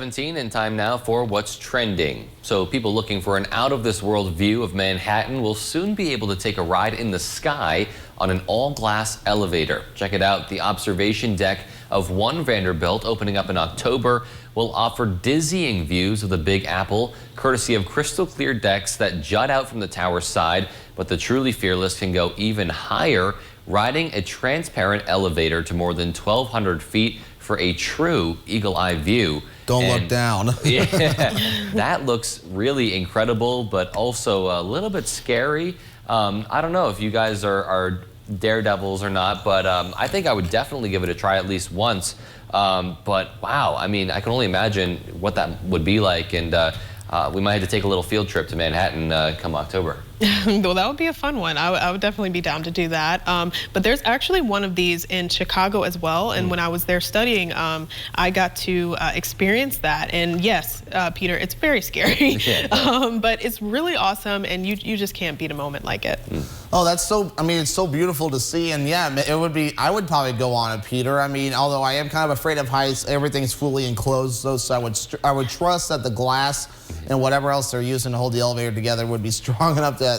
6:17 and time now for what's trending. So people looking for an out-of-this-world view of Manhattan will soon be able to take a ride in the sky on an all-glass elevator. Check it out. The observation deck of One Vanderbilt, opening up in October, will offer dizzying views of the Big Apple, courtesy of crystal clear decks that jut out from the tower's side. But the truly fearless can go even higher, riding a transparent elevator to more than 1,200 feet for a true eagle-eye view. Don't look down. Yeah, that looks really incredible, but also a little bit scary. I don't know if you guys are daredevils or not, but I think I would definitely give it a try at least once. But wow, I mean, I can only imagine what that would be like, and we might have to take a little field trip to Manhattan come October. Well, that would be a fun one. I would definitely be down to do that. But there's actually one of these in Chicago as well. And when I was there studying, I got to experience that. And yes, Peter, it's very scary, but it's really awesome. And you just can't beat a moment like it. Oh, that's so, I mean, it's so beautiful to see. And yeah, it would be, I would probably go on it, Peter. I mean, although I am kind of afraid of heights, everything's fully enclosed. So I would trust that the glass and whatever else they're using to hold the elevator together would be strong enough that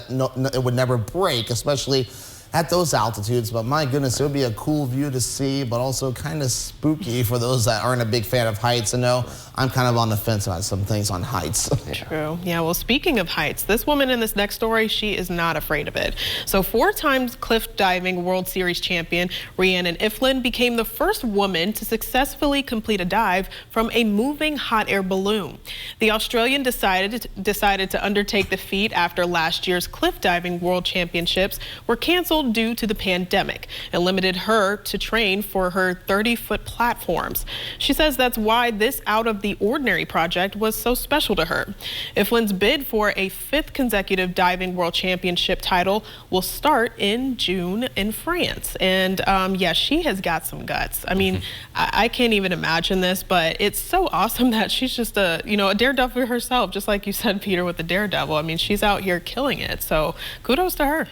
it would never break, especially at those altitudes. But my goodness, it would be a cool view to see, but also kind of spooky for those that aren't a big fan of heights. And no, I'm kind of on the fence about some things on heights. True. Yeah, well, speaking of heights, this woman in this next story, she is not afraid of it. So 4-time cliff diving World Series champion Rhiannon Iflin became the first woman to successfully complete a dive from a moving hot air balloon. The Australian decided to undertake the feat after last year's cliff diving World Championships were canceled due to the pandemic and limited her to train for her 30-foot platforms. She says that's why this out of the ordinary project was so special to her. Iflin's bid for a 5th consecutive diving world championship title will start in June in France. And yeah, she has got some guts. I mean, I can't even imagine this, but it's so awesome that she's just a daredevil herself, just like you said, Peter, with the daredevil. I mean, she's out here killing it. So kudos to her.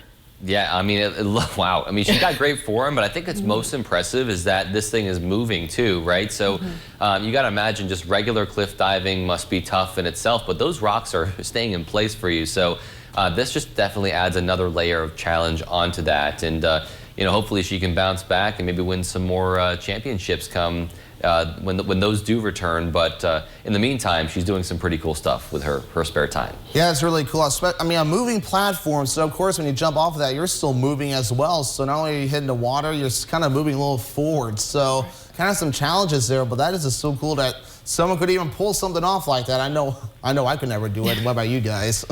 Yeah, I mean, wow. I mean, she's got great form, but I think it's most impressive is that this thing is moving too, right? So you got to imagine just regular cliff diving must be tough in itself, but those rocks are staying in place for you. So this just definitely adds another layer of challenge onto that. And, you know, hopefully she can bounce back and maybe win some more championships come when those do return. But in the meantime, she's doing some pretty cool stuff with her spare time. Yeah, it's really cool. I mean, a moving platform, so of course when you jump off of that, you're still moving as well. So not only are you hitting the water, you're kind of moving a little forward. So kind of some challenges there, but that is just so cool that someone could even pull something off like that. I know I could never do it. What about you guys?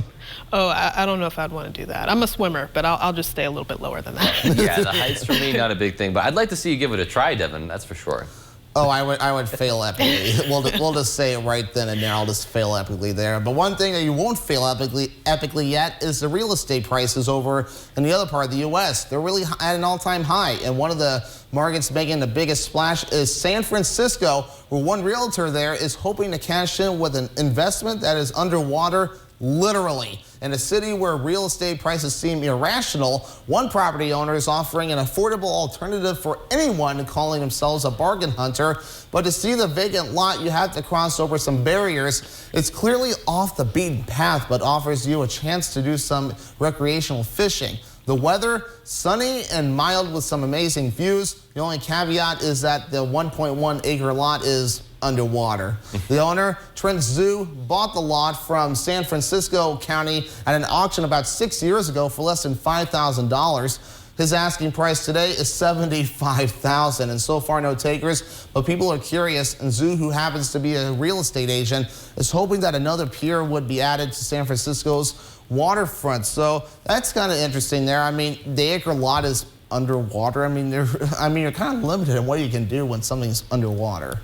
Oh, I don't know if I'd want to do that. I'm a swimmer, but I'll just stay a little bit lower than that. Yeah, the heights for me, not a big thing, but I'd like to see you give it a try, Devin, that's for sure. Oh, I would fail epically. We'll just say it right then and there. I'll just fail epically there. But one thing that you won't fail epically yet is the real estate prices over in the other part of the U.S. They're really at an all-time high. And one of the markets making the biggest splash is San Francisco, where one realtor there is hoping to cash in with an investment that is underwater, literally. In a city where real estate prices seem irrational, one property owner is offering an affordable alternative for anyone calling themselves a bargain hunter. But to see the vacant lot, you have to cross over some barriers. It's clearly off the beaten path, but offers you a chance to do some recreational fishing. The weather, sunny and mild with some amazing views. The only caveat is that the 1.1 acre lot is underwater. The owner, Trent Zoo, bought the lot from San Francisco County at an auction about 6 years ago for less than $5,000. His asking price today is $75,000, and so far no takers, but people are curious, and Zoo, who happens to be a real estate agent, is hoping that another pier would be added to San Francisco's waterfront. So that's kind of interesting there. I mean, the acre lot is underwater. I mean, you're kind of limited in what you can do when something's underwater.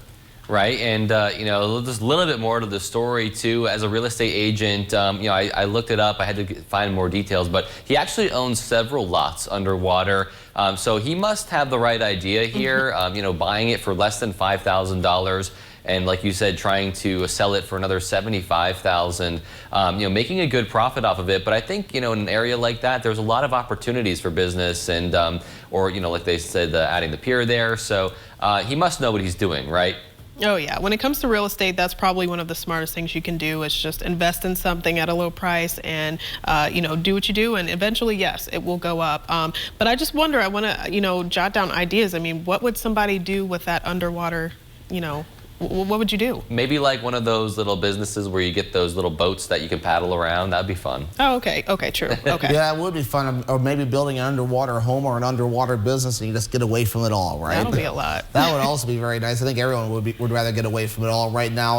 Right, and you know, just a little bit more to the story too. As a real estate agent, you know, I looked it up. I had to find more details, but he actually owns several lots underwater. So he must have the right idea here. You know, buying it for less than $5,000, and like you said, trying to sell it for another $75,000. You know, making a good profit off of it. But I think, you know, in an area like that, there's a lot of opportunities for business, and or you know, like they said, adding the pier there. So he must know what he's doing, right? Oh yeah, when it comes to real estate, that's probably one of the smartest things you can do is just invest in something at a low price and, you know, do what you do, and eventually, yes, it will go up. But I just wonder, I want to, you know, jot down ideas. I mean, what would somebody do with that underwater, you know, what would you do? Maybe like one of those little businesses where you get those little boats that you can paddle around. That'd be fun. Oh, okay, true, okay. Yeah, it would be fun. Or maybe building an underwater home or an underwater business and you just get away from it all, right? That'll be a lot. That would also be very nice. I think everyone would rather get away from it all right now.